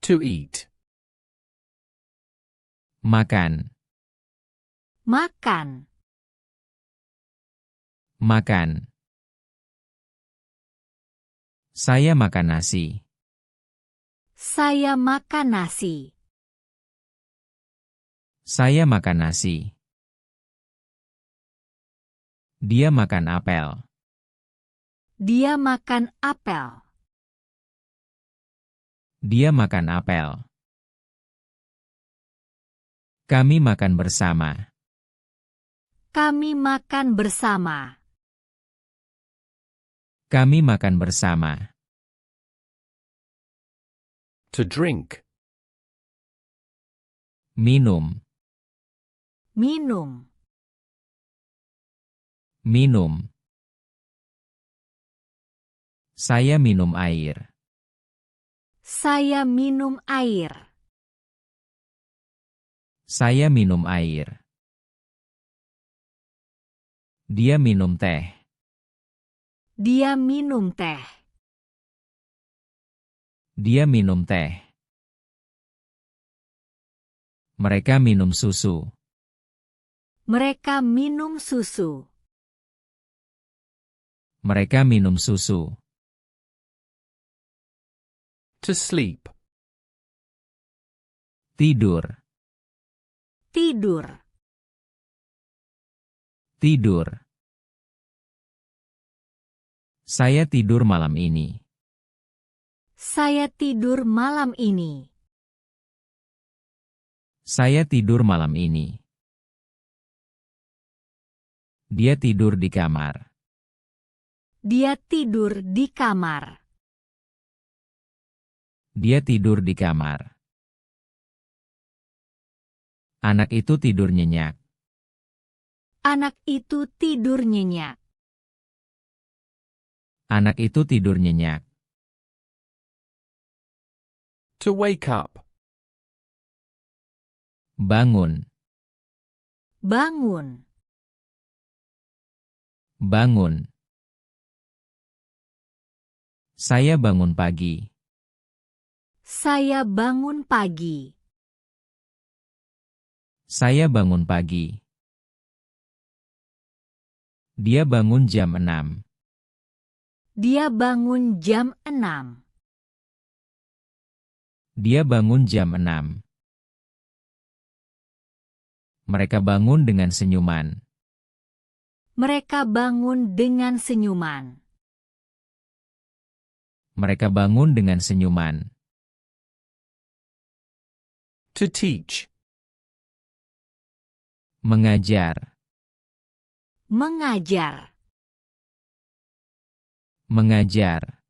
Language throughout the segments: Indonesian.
To eat. Makan. Makan. Makan. Saya makan nasi. Saya makan nasi. Saya makan nasi. Dia makan apel. Dia makan apel. Dia makan apel. Kami makan bersama. Kami makan bersama. Kami makan bersama. To drink. Minum. Minum. Minum. Saya minum air. Saya minum air. Saya minum air. Dia minum teh. Dia minum teh. Dia minum teh. Mereka minum susu. Mereka minum susu. Mereka minum susu. To sleep. Tidur. Tidur. Tidur. Saya tidur malam ini. Saya tidur malam ini. Saya tidur malam ini. Dia tidur di kamar. Dia tidur di kamar. Dia tidur di kamar. Anak itu tidur nyenyak. Anak itu tidur nyenyak. Anak itu tidur nyenyak. To wake up. Bangun. Bangun. Bangun. Saya bangun pagi. Saya bangun pagi. Saya bangun pagi. Dia bangun jam 6. Dia bangun jam 6. Dia bangun jam 6. Mereka bangun dengan senyuman. Mereka bangun dengan senyuman. Mereka bangun dengan senyuman. To teach. Mengajar. Mengajar. Mengajar.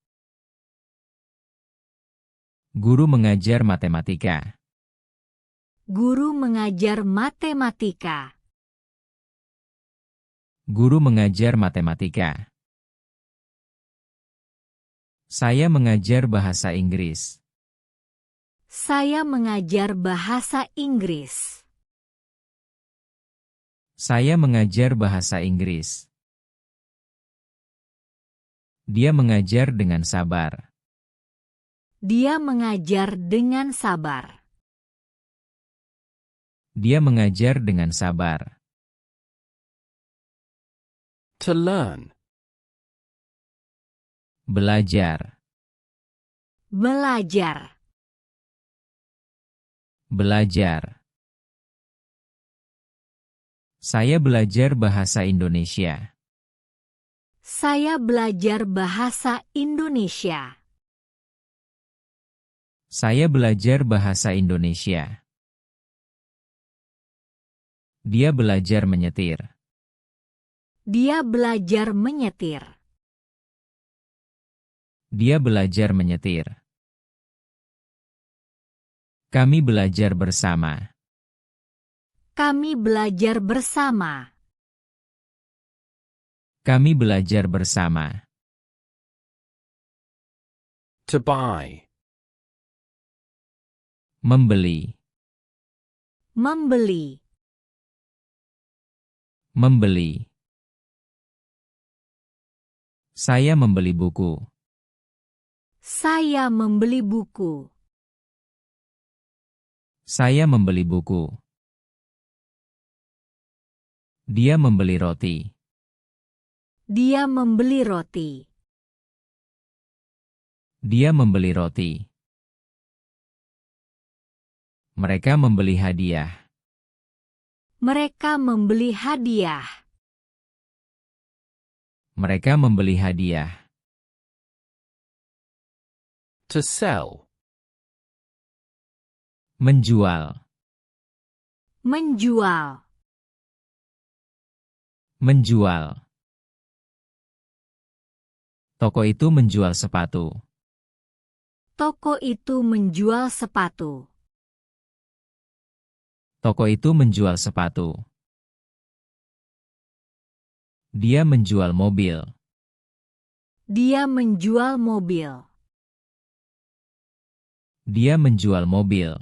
Guru mengajar matematika. Guru mengajar matematika. Guru mengajar matematika. Saya mengajar bahasa Inggris. Saya mengajar bahasa Inggris. Saya mengajar bahasa Inggris. Dia mengajar dengan sabar. Dia mengajar dengan sabar. Dia mengajar dengan sabar. To learn. Belajar. Belajar. Belajar. Saya belajar bahasa Indonesia. Saya belajar bahasa Indonesia. Saya belajar bahasa Indonesia. Dia belajar menyetir. Dia belajar menyetir. Dia belajar menyetir. Kami belajar bersama. Kami belajar bersama. Kami belajar bersama. To buy. Membeli. Membeli. Membeli. Saya membeli buku. Saya membeli buku. Saya membeli buku. Dia membeli roti. Dia membeli roti. Dia membeli roti. Mereka membeli hadiah. Mereka membeli hadiah. Mereka membeli hadiah. To sell. Menjual. Menjual. Menjual. Toko itu menjual sepatu. Toko itu menjual sepatu. Toko itu menjual sepatu. Dia menjual mobil. Dia menjual mobil. Dia menjual mobil.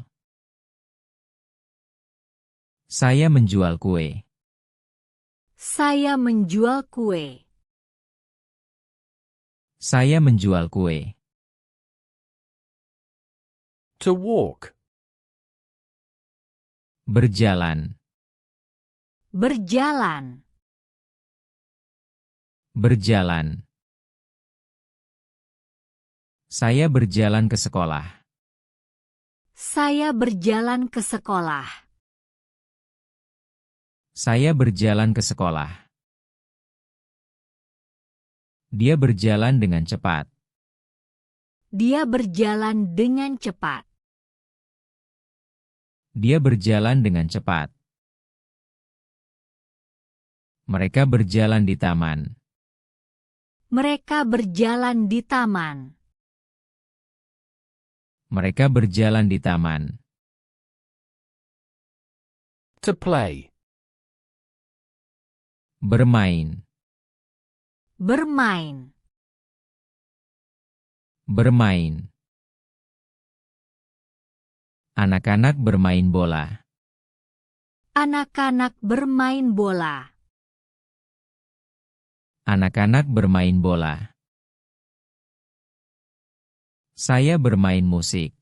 Saya menjual kue. Saya menjual kue. Saya menjual kue. To walk. Berjalan. Berjalan. Berjalan. Saya berjalan ke sekolah. Saya berjalan ke sekolah. Saya berjalan ke sekolah. Dia berjalan dengan cepat. Dia berjalan dengan cepat. Dia berjalan dengan cepat. Mereka berjalan di taman. Mereka berjalan di taman. Mereka berjalan di taman. To play. Bermain. Bermain. Bermain. Anak-anak bermain bola. Anak-anak bermain bola. Anak-anak bermain bola. Saya bermain musik.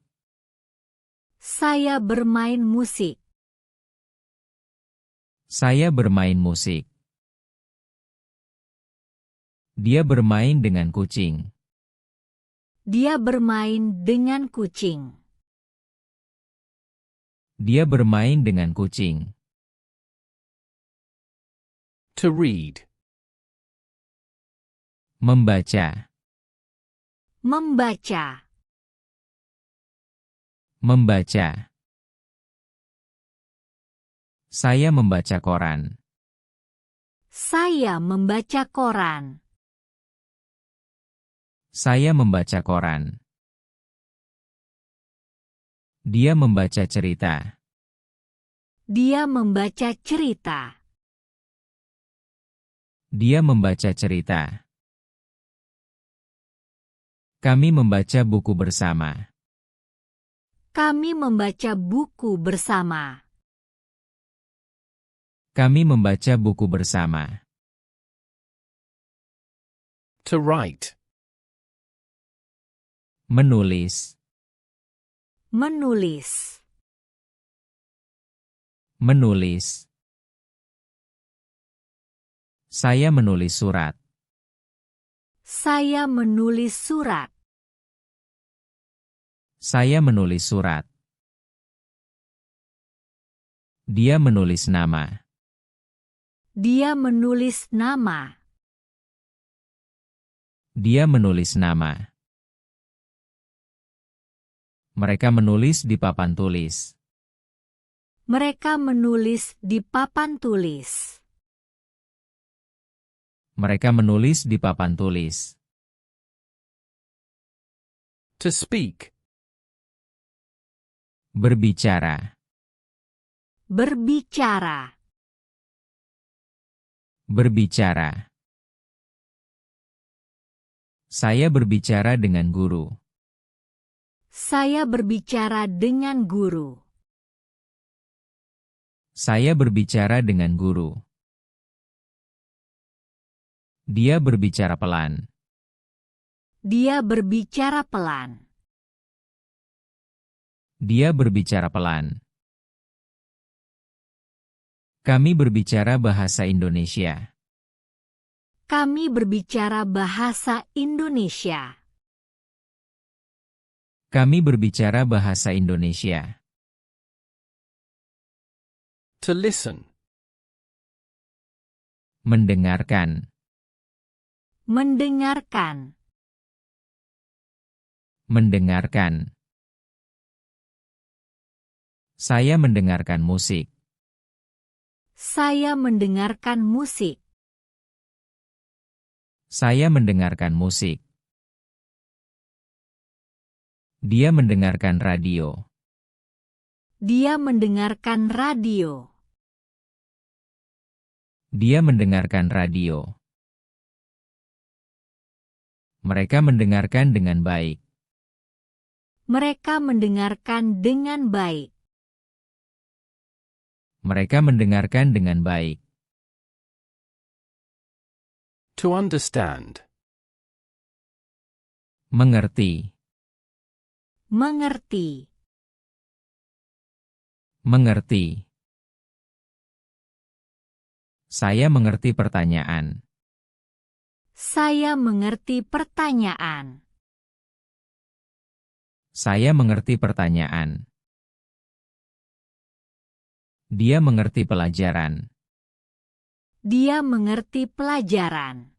Saya bermain musik. Saya bermain musik. Dia bermain dengan kucing. Dia bermain dengan kucing. Dia bermain dengan kucing. To read. Membaca. Membaca. Membaca. Saya membaca koran. Saya membaca koran. Saya membaca koran. Dia membaca cerita. Dia membaca cerita. Dia membaca cerita. Kami membaca buku bersama. Kami membaca buku bersama. Kami membaca buku bersama. To write. Menulis. Menulis. Menulis. Saya menulis surat. Saya menulis surat. Saya menulis surat. Dia menulis nama. Dia menulis nama. Dia menulis nama. Mereka menulis di papan tulis. Mereka menulis di papan tulis. Mereka menulis di papan tulis. To speak. Berbicara. Berbicara. Berbicara. Saya berbicara dengan guru. Saya berbicara dengan guru. Saya berbicara dengan guru. Dia berbicara pelan. Dia berbicara pelan. Dia berbicara pelan. Kami berbicara bahasa Indonesia. Kami berbicara bahasa Indonesia. Kami berbicara bahasa Indonesia. To listen. Mendengarkan. Mendengarkan. Mendengarkan. Saya mendengarkan musik. Saya mendengarkan musik. Saya mendengarkan musik. Dia mendengarkan radio. Dia mendengarkan radio. Dia mendengarkan radio. Mereka mendengarkan dengan baik. Mereka mendengarkan dengan baik. Mereka mendengarkan dengan baik. To understand. Mengerti. Mengerti. Mengerti. Saya mengerti pertanyaan. Saya mengerti pertanyaan. Saya mengerti pertanyaan. Dia mengerti pelajaran. Dia mengerti pelajaran.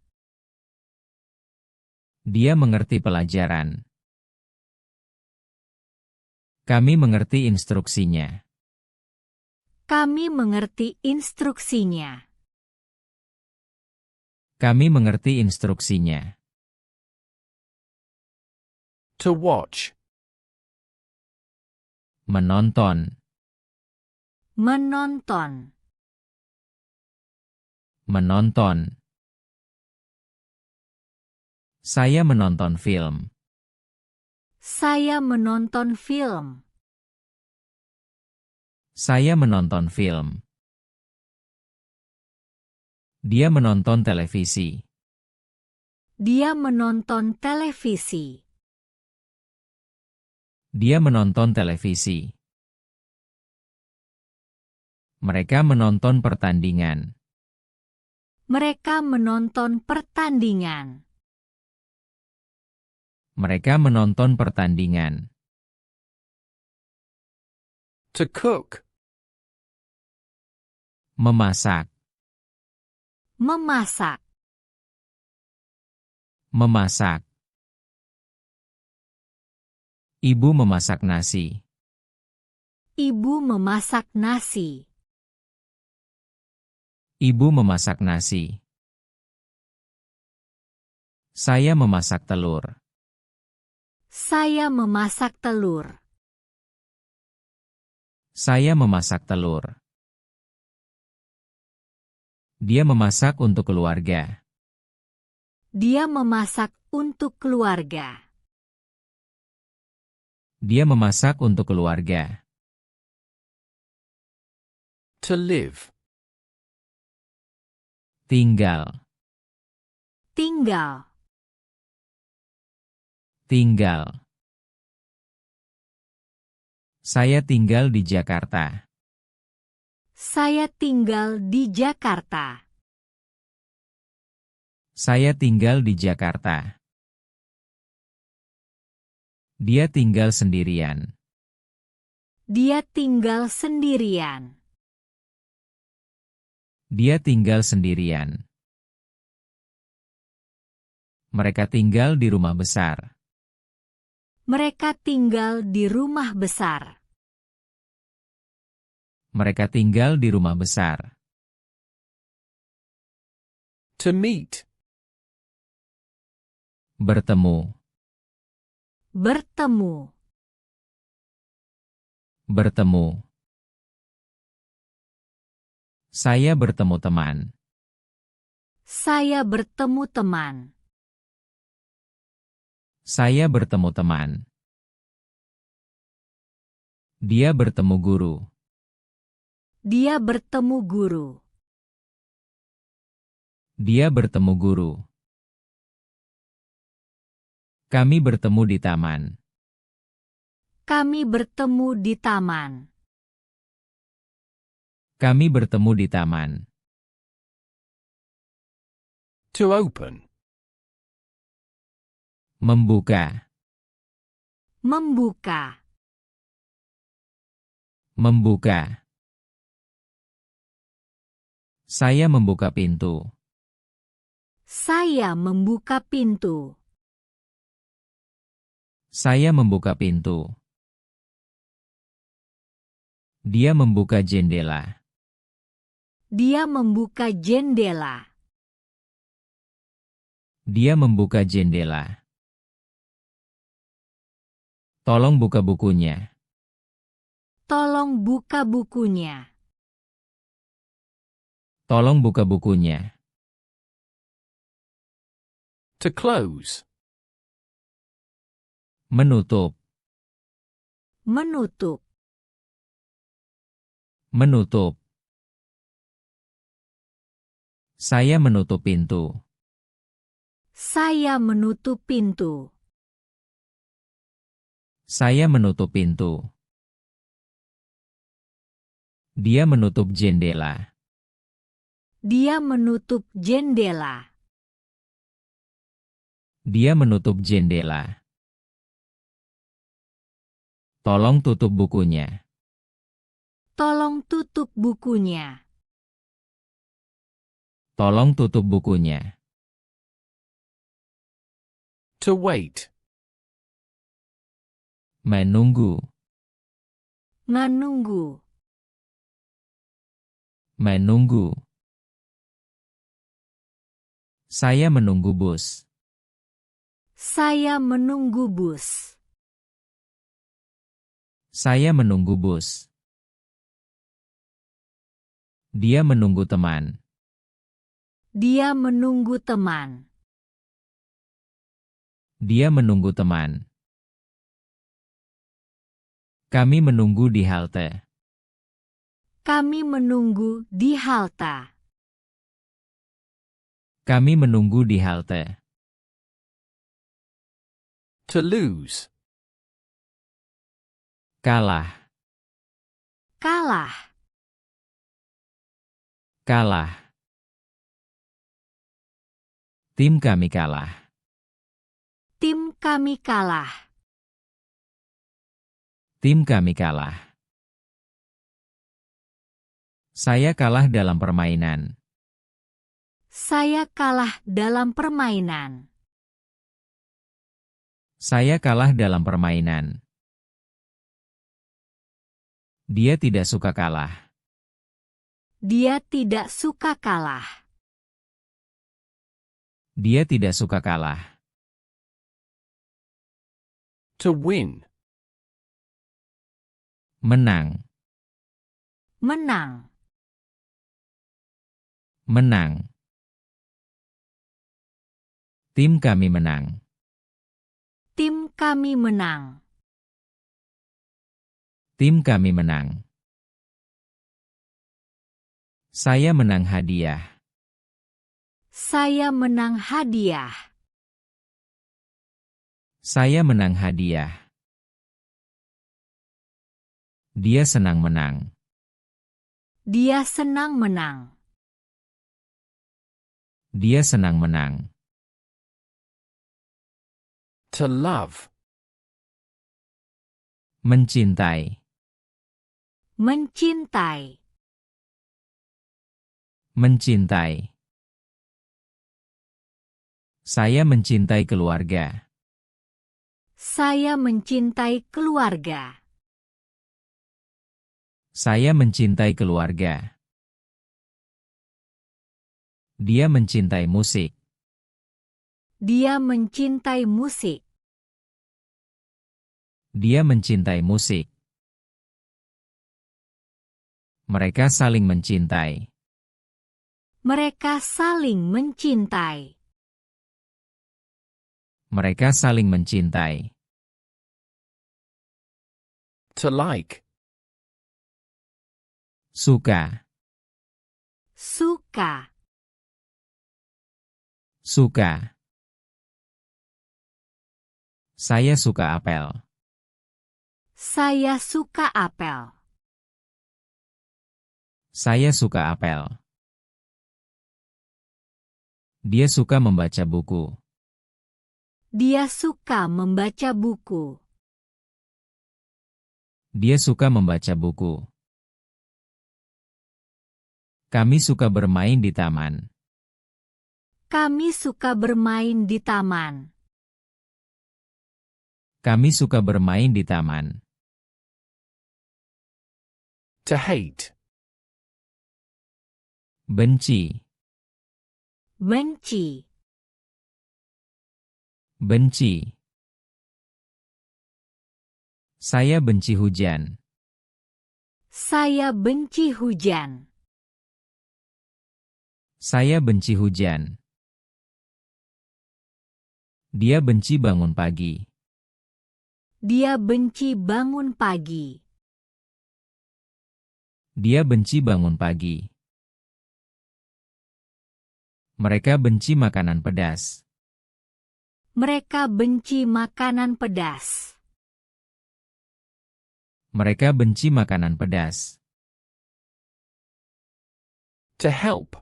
Dia mengerti pelajaran. Kami mengerti instruksinya. Kami mengerti instruksinya. Kami mengerti instruksinya. To watch. Menonton. Menonton. Menonton. Saya menonton film. Saya menonton film. Saya menonton film. Dia menonton televisi. Dia menonton televisi. Dia menonton televisi. Mereka menonton pertandingan. Mereka menonton pertandingan. Mereka menonton pertandingan. To cook. Memasak. Memasak. Memasak. Ibu memasak nasi. Ibu memasak nasi. Ibu memasak nasi. Saya memasak telur. Saya memasak telur. Saya memasak telur. Dia memasak untuk keluarga. Dia memasak untuk keluarga. Dia memasak untuk keluarga. To live. Tinggal. Tinggal. Tinggal. Saya tinggal di Jakarta. Saya tinggal di Jakarta. Saya tinggal di Jakarta. Dia tinggal sendirian. Dia tinggal sendirian. Dia tinggal sendirian. Mereka tinggal di rumah besar. Mereka tinggal di rumah besar. Mereka tinggal di rumah besar. To meet. Bertemu. Bertemu. Bertemu. Saya bertemu teman. Saya bertemu teman. Saya bertemu teman. Dia bertemu guru. Dia bertemu guru. Dia bertemu guru. Kami bertemu di taman. Kami bertemu di taman. Kami bertemu di taman. To open. Membuka. Membuka. Membuka. Saya membuka pintu. Saya membuka pintu. Saya membuka pintu. Dia membuka jendela. Dia membuka jendela. Dia membuka jendela. Tolong buka bukunya. Tolong buka bukunya. Tolong buka bukunya. To close. Menutup. Menutup. Menutup. Saya menutup pintu. Saya menutup pintu. Saya menutup pintu. Dia menutup jendela. Dia menutup jendela. Dia menutup jendela. Tolong tutup bukunya. Tolong tutup bukunya. Tolong tutup bukunya. To wait. Menunggu. Menunggu. Menunggu. Saya menunggu bus. Saya menunggu bus. Saya menunggu bus. Dia menunggu teman. Dia menunggu teman. Dia menunggu teman. Kami menunggu di halte. Kami menunggu di halte. Kami menunggu di halte. To lose. Kalah. Kalah. Kalah. Tim kami kalah. Tim kami kalah. Tim kami kalah. Saya kalah dalam permainan. Saya kalah dalam permainan. Saya kalah dalam permainan. Dia tidak suka kalah. Dia tidak suka kalah. Dia tidak suka kalah. To win. Menang. Menang. Menang. Tim kami menang. Tim kami menang. Tim kami menang. Saya menang hadiah. Saya menang hadiah. Saya menang hadiah. Dia senang menang. Dia senang menang. Dia senang menang. To love. Mencintai. Mencintai. Mencintai. Saya mencintai keluarga. Saya mencintai keluarga. Saya mencintai keluarga. Dia mencintai musik. Dia mencintai musik. Dia mencintai musik. Mereka saling mencintai. Mereka saling mencintai. Mereka saling mencintai. To like. Suka. Suka. Suka. Saya suka apel. Saya suka apel. Saya suka apel. Dia suka membaca buku. Dia suka membaca buku. Dia suka membaca buku. Kami suka bermain di taman. Kami suka bermain di taman. Kami suka bermain di taman. To hate. Benci. Benci. Benci. Saya benci hujan. Saya benci hujan. Saya benci hujan. Dia benci bangun pagi. Dia benci bangun pagi. Dia benci bangun pagi. Mereka benci makanan pedas. Mereka benci makanan pedas. Mereka benci makanan pedas. To help.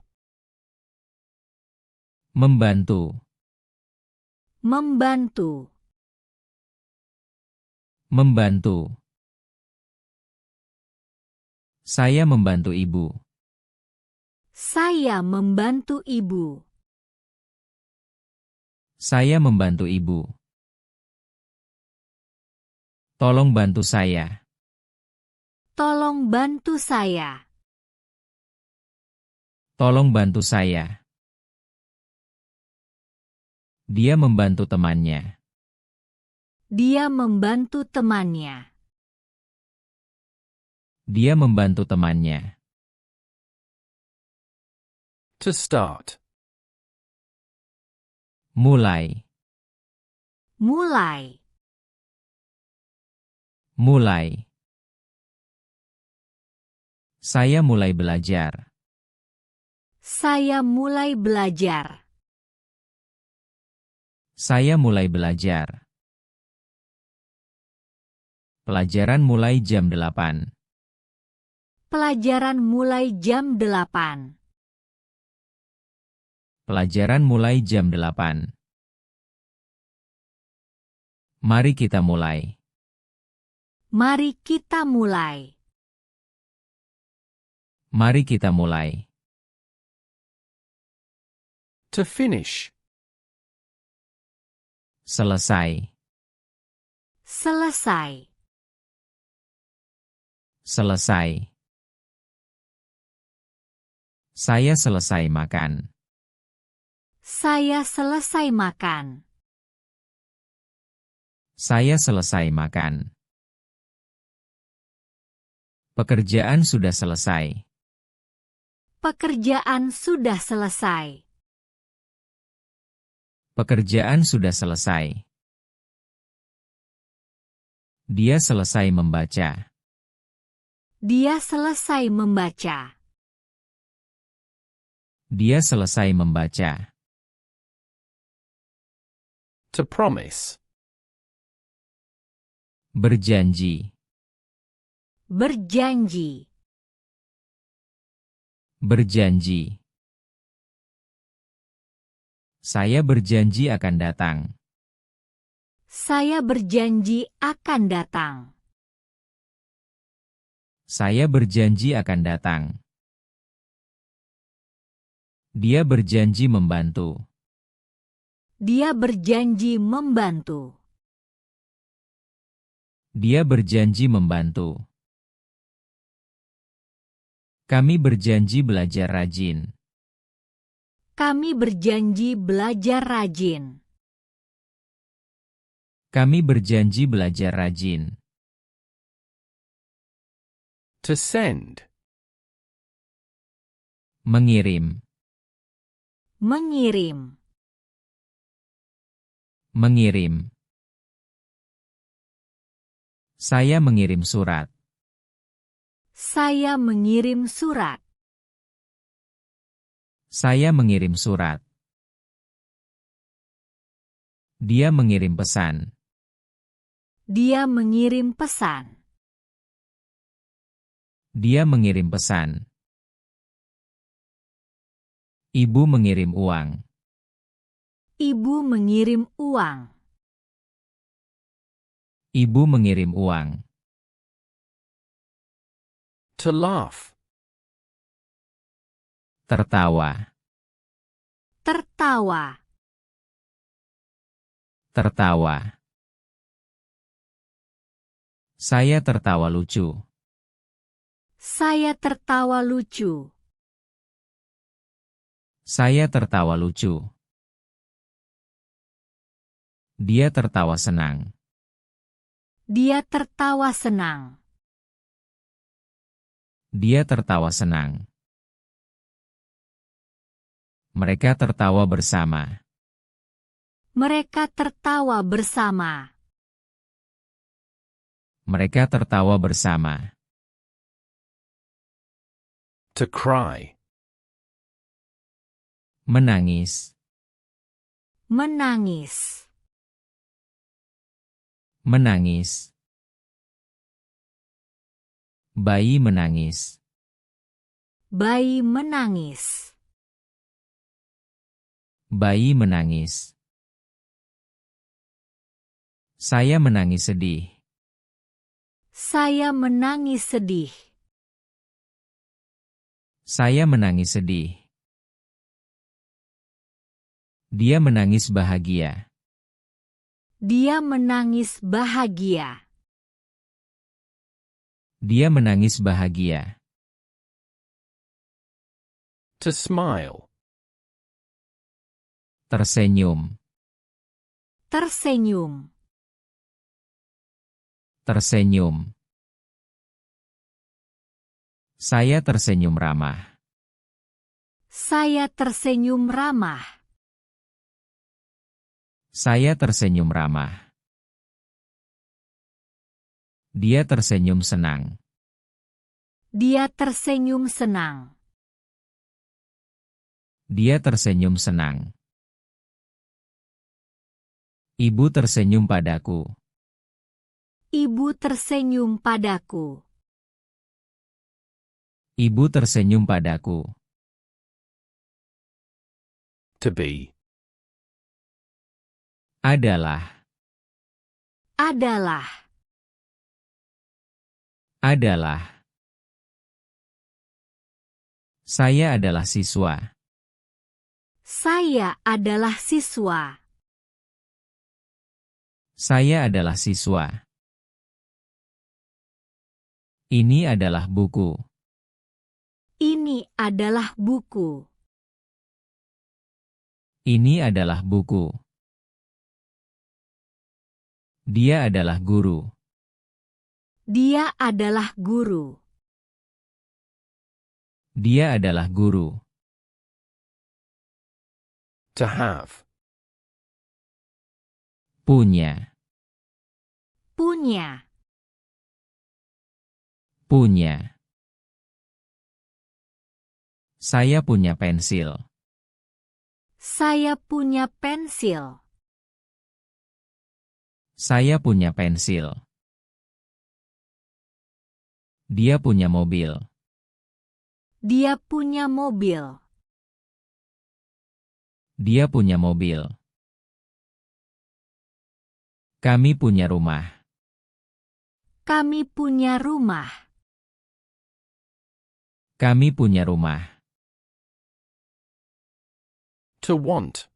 Membantu. Membantu. Membantu. Saya membantu ibu. Saya membantu ibu. Saya membantu ibu. Tolong bantu saya. Tolong bantu saya. Tolong bantu saya. Dia membantu temannya. Dia membantu temannya. Dia membantu temannya. To start. Mulai. Mulai. Mulai. Saya mulai belajar. Saya mulai belajar. Saya mulai belajar. Pelajaran mulai jam 8. Pelajaran mulai jam 8. Pelajaran mulai jam 8. Mari kita mulai. Mari kita mulai. Mari kita mulai. To finish. Selesai. Selesai. Selesai. Saya selesai makan. Saya selesai makan. Saya selesai makan. Pekerjaan sudah selesai. Pekerjaan sudah selesai. Pekerjaan sudah selesai. Dia selesai membaca. Dia selesai membaca. Dia selesai membaca. To promise. Berjanji. Berjanji. Berjanji. Saya berjanji akan datang. Saya berjanji akan datang. Saya berjanji akan datang. Dia berjanji membantu. Dia berjanji membantu. Dia berjanji membantu. Kami berjanji belajar rajin. Kami berjanji belajar rajin. Kami berjanji belajar rajin. To send. Mengirim. Mengirim. Mengirim. Saya mengirim surat. Saya mengirim surat. Saya mengirim surat. Dia mengirim pesan. Dia mengirim pesan. Dia mengirim pesan. Ibu mengirim uang. Ibu mengirim uang. Ibu mengirim uang. To laugh. Tertawa. Tertawa. Tertawa. Saya tertawa lucu. Saya tertawa lucu. Saya tertawa lucu. Dia tertawa senang. Dia tertawa senang. Dia tertawa senang. Mereka tertawa bersama. Mereka tertawa bersama. Mereka tertawa bersama. To cry. Menangis. Menangis. Menangis. Bayi menangis. Bayi menangis. Bayi menangis. Saya menangis sedih. Saya menangis sedih. Saya menangis sedih. Dia menangis bahagia. Dia menangis bahagia. Dia menangis bahagia. To smile. Tersenyum. Tersenyum. Tersenyum. Saya tersenyum ramah. Saya tersenyum ramah. Saya tersenyum ramah. Dia tersenyum senang. Dia tersenyum senang. Dia tersenyum senang. Ibu tersenyum padaku. Ibu tersenyum padaku. Ibu tersenyum padaku. To be. Adalah. Adalah. Adalah. Saya adalah siswa. Saya adalah siswa. Saya adalah siswa. Ini adalah buku. Ini adalah buku. Ini adalah buku. Dia adalah guru. Dia adalah guru. Dia adalah guru. To have. Punya. Punya. Punya. Saya punya pensil. Saya punya pensil. Saya punya pensil. Dia punya mobil. Dia punya mobil. Dia punya mobil. Kami punya rumah. Kami punya rumah. Kami punya rumah. To want.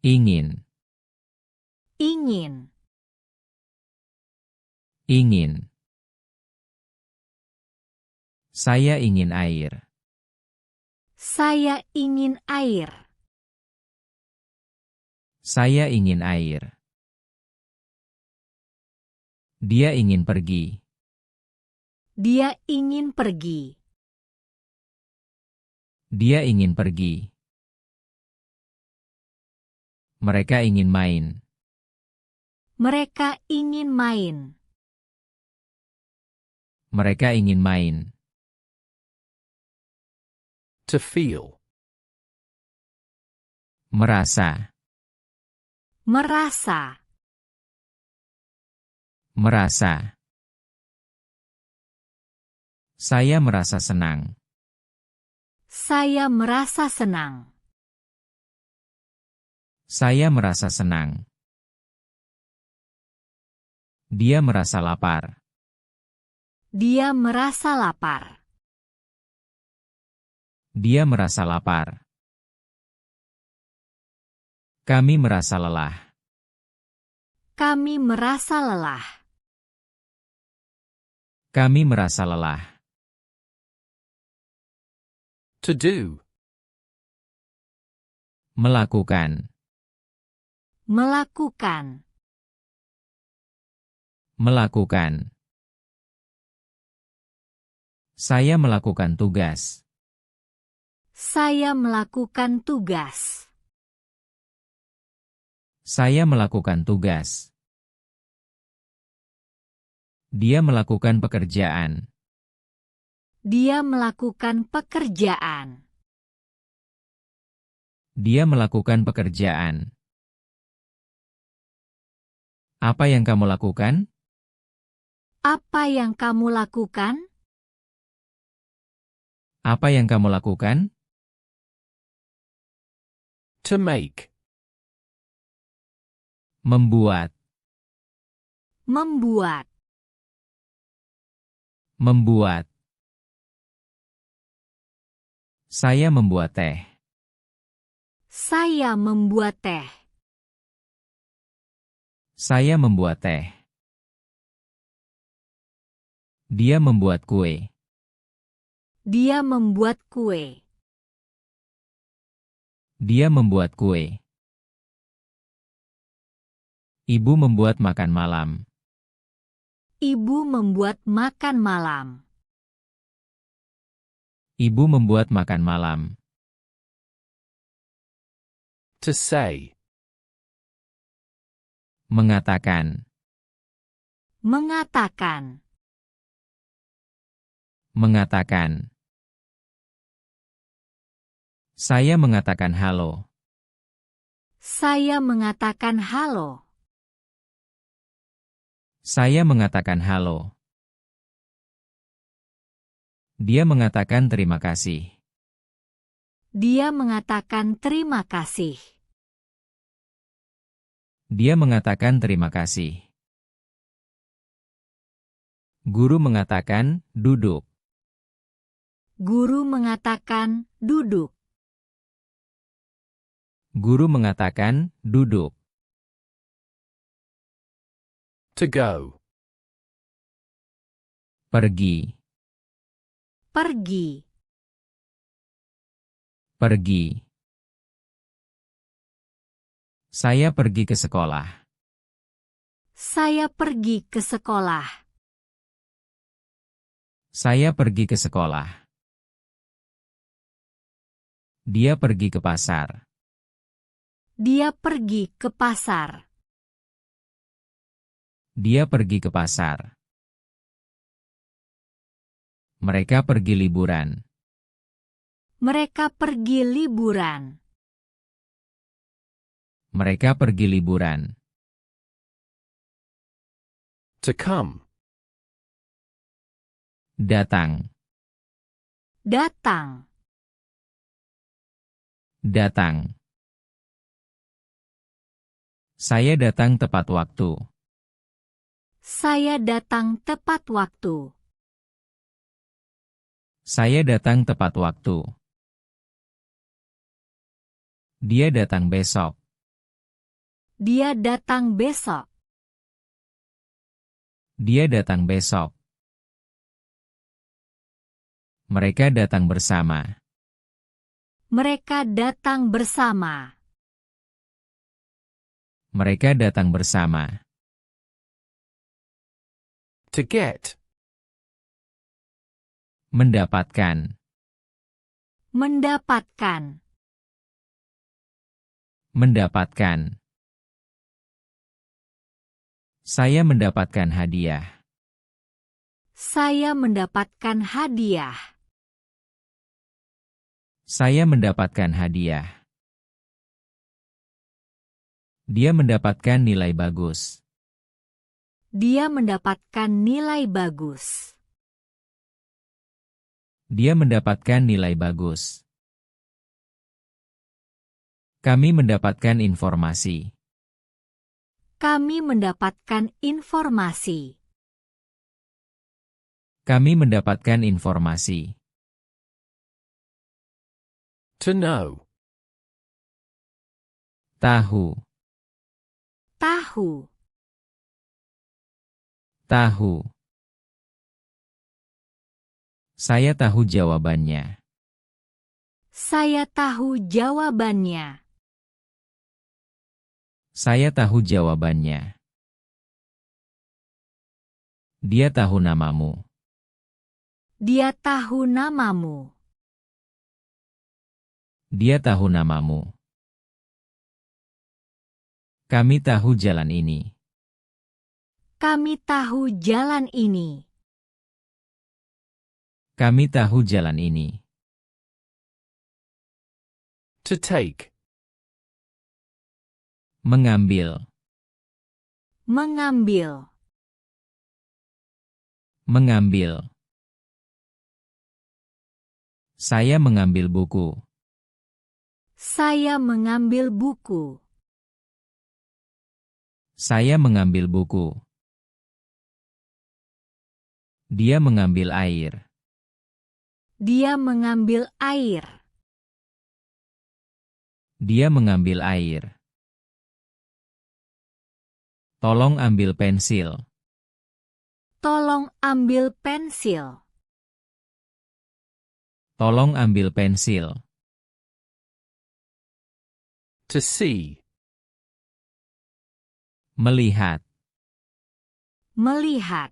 Ingin. Ingin. Ingin. Saya ingin air. Saya ingin air. Saya ingin air. Dia ingin pergi. Dia ingin pergi. Dia ingin pergi. Mereka ingin main. Mereka ingin main. Mereka ingin main. To feel. Merasa. Merasa. Merasa. Saya merasa senang. Saya merasa senang. Saya merasa senang. Dia merasa lapar. Dia merasa lapar. Dia merasa lapar. Kami merasa lelah. Kami merasa lelah. Kami merasa lelah. To do. Melakukan. Melakukan. Melakukan. Saya melakukan tugas. Saya melakukan tugas. Saya melakukan tugas. Dia melakukan pekerjaan. Dia melakukan pekerjaan. Dia melakukan pekerjaan. Apa yang kamu lakukan? Apa yang kamu lakukan? Apa yang kamu lakukan? To make. Membuat. Membuat. Membuat. Saya membuat teh. Saya membuat teh. Saya membuat teh. Dia membuat kue. Dia membuat kue. Dia membuat kue. Ibu membuat makan malam. Ibu membuat makan malam. Ibu membuat makan malam. To say. Mengatakan. Mengatakan. Mengatakan. Saya mengatakan halo. Saya mengatakan halo. Saya mengatakan halo. Dia mengatakan terima kasih. Dia mengatakan terima kasih. Dia mengatakan terima kasih. Guru mengatakan duduk. Guru mengatakan duduk. Guru mengatakan duduk. To go. Pergi. Pergi. Pergi. Saya pergi ke sekolah. Saya pergi ke sekolah. Saya pergi ke sekolah. Dia pergi ke pasar. Dia pergi ke pasar. Dia pergi ke pasar. Mereka pergi liburan. Mereka pergi liburan. Mereka pergi liburan. To come. Datang. Datang. Datang. Saya datang tepat waktu. Saya datang tepat waktu. Saya datang tepat waktu. Dia datang besok. Dia datang besok. Dia datang besok. Mereka datang bersama. Mereka datang bersama. Mereka datang bersama. To get. Mendapatkan. Mendapatkan. Mendapatkan. Saya mendapatkan hadiah. Saya mendapatkan hadiah. Saya mendapatkan hadiah. Dia mendapatkan nilai bagus. Dia mendapatkan nilai bagus. Dia mendapatkan nilai bagus. Kami mendapatkan informasi. Kami mendapatkan informasi. Kami mendapatkan informasi. To know. Tahu. Tahu. Tahu. Saya tahu jawabannya. Saya tahu jawabannya. Saya tahu jawabannya. Dia tahu namamu. Dia tahu namamu. Dia tahu namamu. Kami tahu jalan ini. Kami tahu jalan ini. Kami tahu jalan ini. To take. Mengambil. Mengambil. Mengambil. Saya mengambil buku. Saya mengambil buku. Saya mengambil buku. Dia mengambil air. Dia mengambil air. Dia mengambil air. Tolong ambil pensil. Tolong ambil pensil. Tolong ambil pensil. To see. Melihat. Melihat.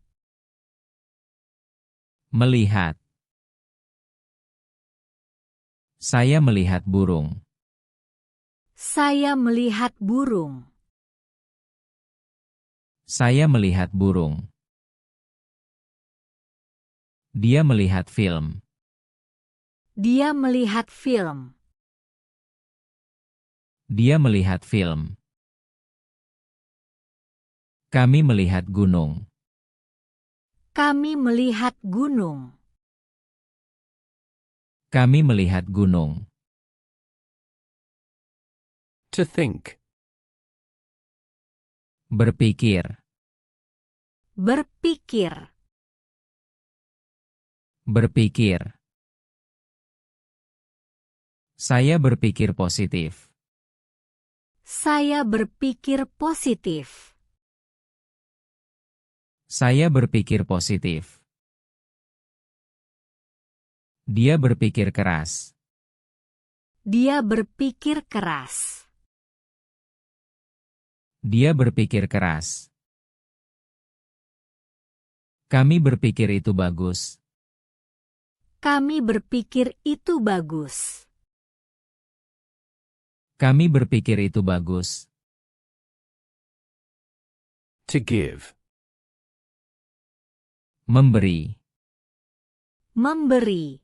Melihat. Saya melihat burung. Saya melihat burung. Saya melihat burung. Dia melihat film. Dia melihat film. Dia melihat film. Kami melihat gunung. Kami melihat gunung. Kami melihat gunung. To think. Berpikir. Berpikir. Berpikir. Saya berpikir positif. Saya berpikir positif. Saya berpikir positif. Dia berpikir keras. Dia berpikir keras. Dia berpikir keras. Kami berpikir itu bagus. Kami berpikir itu bagus. Kami berpikir itu bagus. To give. Memberi. Memberi.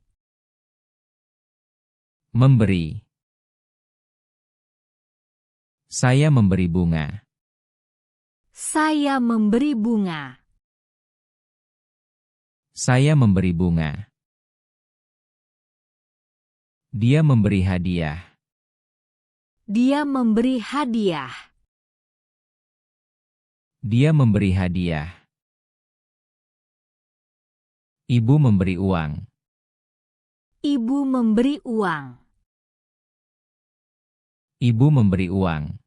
Memberi. Saya memberi bunga. Saya memberi bunga. Saya memberi bunga. Dia memberi hadiah. Dia memberi hadiah. Dia memberi hadiah. Ibu memberi uang. Ibu memberi uang. Ibu memberi uang.